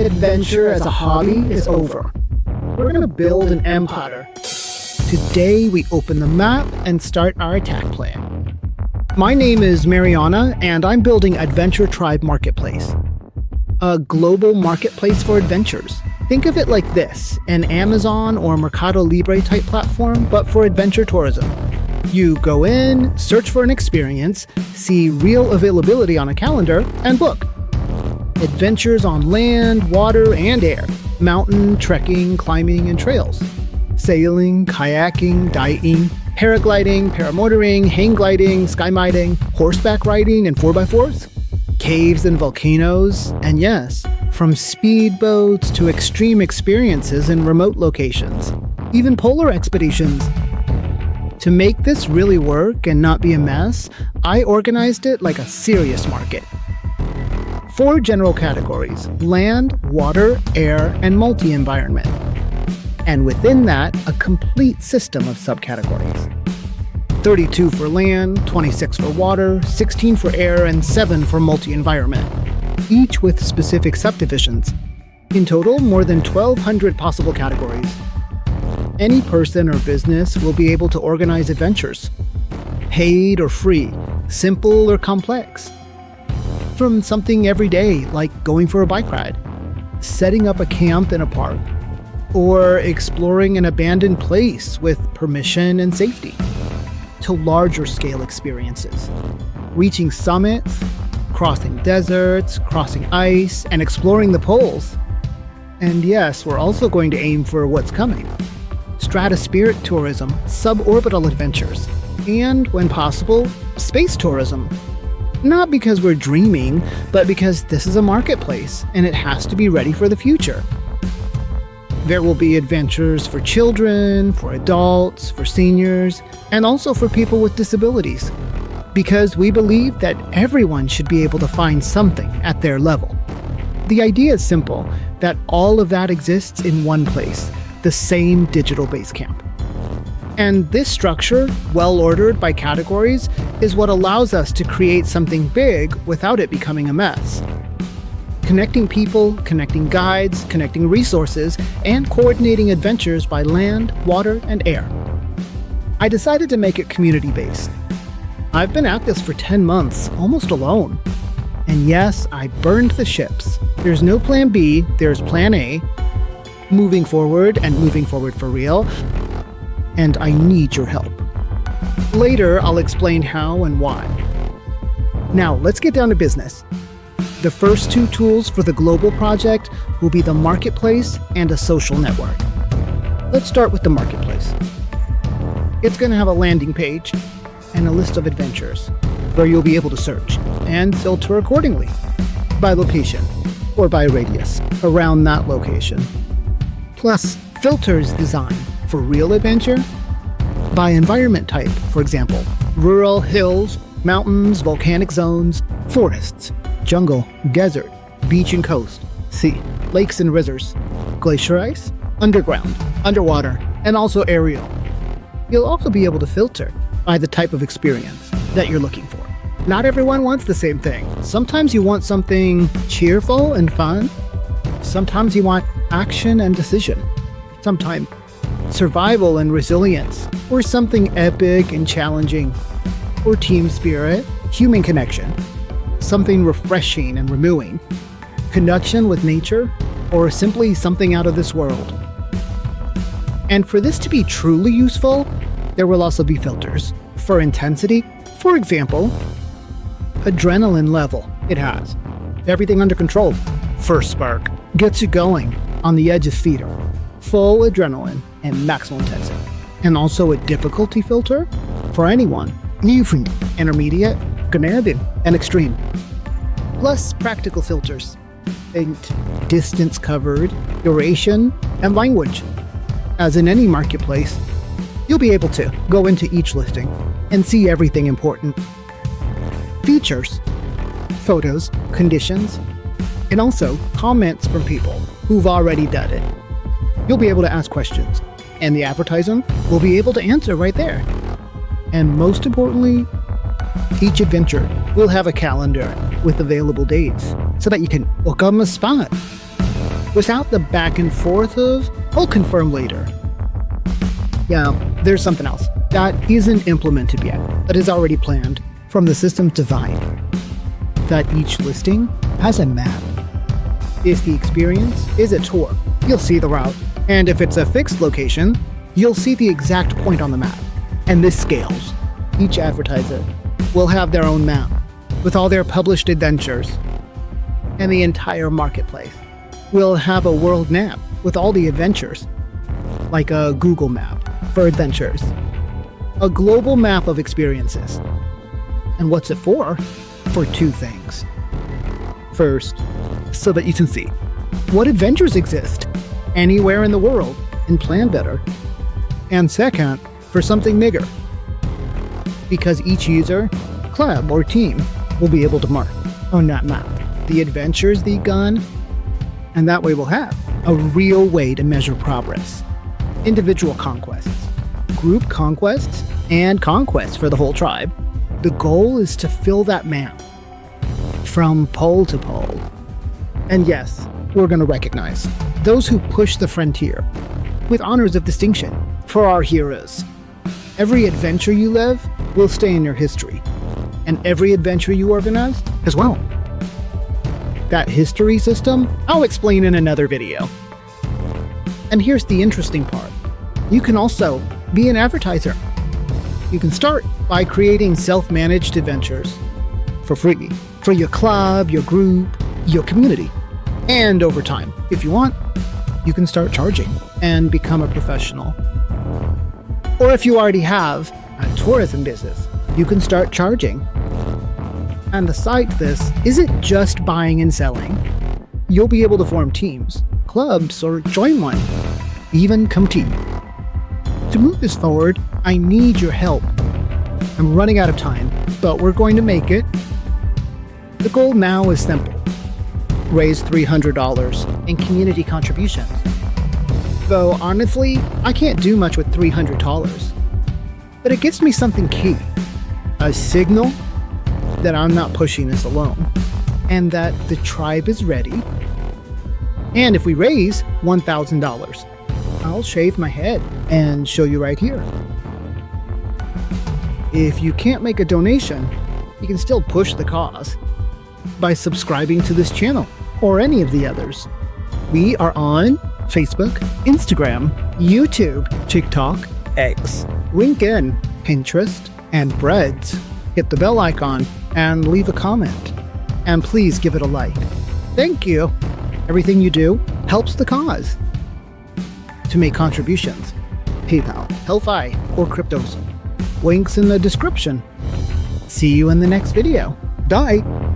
Adventure as a hobby is over. We're going to build an empire. Today, we open the map and start our attack plan. My name is Mariana, and I'm building Adventure Tribe Marketplace. A global marketplace for adventures. Think of it like this, an Amazon or Mercado Libre type platform, but for adventure tourism. You go in, search for an experience, see real availability on a calendar, and book. Adventures on land, water, and air. Mountain, trekking, climbing, and trails. Sailing, kayaking, diving, paragliding, paramotoring, hang gliding, skymiting, horseback riding, and 4x4s. Caves and volcanoes, and yes, from speedboats to extreme experiences in remote locations. Even polar expeditions. To make this really work and not be a mess, I organized it like a serious market. 4 general categories: land, water, air, and multi-environment. And within that, a complete system of subcategories. 32 for land, 26 for water, 16 for air, and 7 for multi-environment, each with specific subdivisions. In total, more than 1,200 possible categories. Any person or business will be able to organize adventures. Paid or free, simple or complex. From something everyday, like going for a bike ride, setting up a camp in a park, or exploring an abandoned place with permission and safety, to larger scale experiences, reaching summits, crossing deserts, crossing ice, and exploring the poles. And yes, we're also going to aim for what's coming: stratospheric tourism, suborbital adventures, and, when possible, space tourism. Not because we're dreaming, but because this is a marketplace, and it has to be ready for the future. There will be adventures for children, for adults, for seniors, and also for people with disabilities, because we believe that everyone should be able to find something at their level. The idea is simple, that all of that exists in one place, the same digital base camp. And this structure, well ordered by categories, is what allows us to create something big without it becoming a mess. Connecting people, connecting guides, connecting resources, and coordinating adventures by land, water, and air. I decided to make it community-based. I've been at this for 10 months, almost alone. And yes, I burned the ships. There's no plan B, there's plan A. Moving forward, and moving forward for real. And I need your help. Later, I'll explain how and why. Now, let's get down to business. The first 2 tools for the global project will be the marketplace and a social network. Let's start with the marketplace. It's going to have a landing page and a list of adventures where you'll be able to search and filter accordingly by location or by radius around that location. Plus, filters designed for real adventure by environment type, for example, rural, hills, mountains, volcanic zones, forests, jungle, desert, beach and coast, sea, lakes and rivers, glacier ice, underground, underwater, and also aerial. You'll also be able to filter by the type of experience that you're looking for. Not everyone wants the same thing. Sometimes you want something cheerful and fun. Sometimes you want action and decision. Sometimes survival and resilience, or something epic and challenging, or team spirit, human connection, something refreshing and renewing, connection with nature, or simply something out of this world. And for this to be truly useful, there will also be filters. For intensity, for example, adrenaline level, it has everything under control. First spark gets you going on the edge of fever, full adrenaline and maximum intensity. And also a difficulty filter for anyone, intermediate, commanding, and extreme. Plus practical filters, and distance covered, duration, and language. As in any marketplace, you'll be able to go into each listing and see everything important. Features, photos, conditions, and also comments from people who've already done it. You'll be able to ask questions, and the advertisement will be able to answer right there. And most importantly, each adventure will have a calendar with available dates so that you can book on the spot. without the back and forth of, "I'll confirm later." Yeah, there's something else that isn't implemented yet, that is already planned from the system's design. That each listing has a map. If the experience is a tour, you'll see the route. And if it's a fixed location, you'll see the exact point on the map. And this scales. Each advertiser will have their own map with all their published adventures. And the entire marketplace will have a world map with all the adventures, like a Google map for adventures. A global map of experiences. And what's it for? For two things. First, so that you can see what adventures exist anywhere in the world and plan better. And second, for something bigger. Because each user, club, or team will be able to mark on that map the adventures they've gone, and that way we'll have a real way to measure progress. Individual conquests, group conquests, and conquests for the whole tribe. The goal is to fill that map from pole to pole. And yes, we're going to recognize those who push the frontier with honors of distinction for our heroes. Every adventure you live will stay in your history, and every adventure you organize as well. That history system, I'll explain in another video. And here's the interesting part. You can also be an advertiser. You can start by creating self-managed adventures for free for your club, your group, your community. And over time, if you want, you can start charging and become a professional. Or if you already have a tourism business, you can start charging. And aside this isn't just buying and selling. You'll be able to form teams, clubs, or join one, even compete. To move this forward, I need your help. I'm running out of time, but we're going to make it. The goal now is simple. Raise $300 in community contributions. Though honestly, I can't do much with $300. But it gives me something key. A signal that I'm not pushing this alone, and that the tribe is ready. And if we raise $1,000, I'll shave my head and show you right here. If you can't make a donation, you can still push the cause by subscribing to this channel or any of the others. We are on Facebook, Instagram, YouTube, TikTok, X, LinkedIn, Pinterest, and Breads. Hit the bell icon and leave a comment. And please give it a like. Thank you. Everything you do helps the cause. To make contributions, PayPal, Hellfi, or cryptos. Links in the description. See you in the next video. Bye.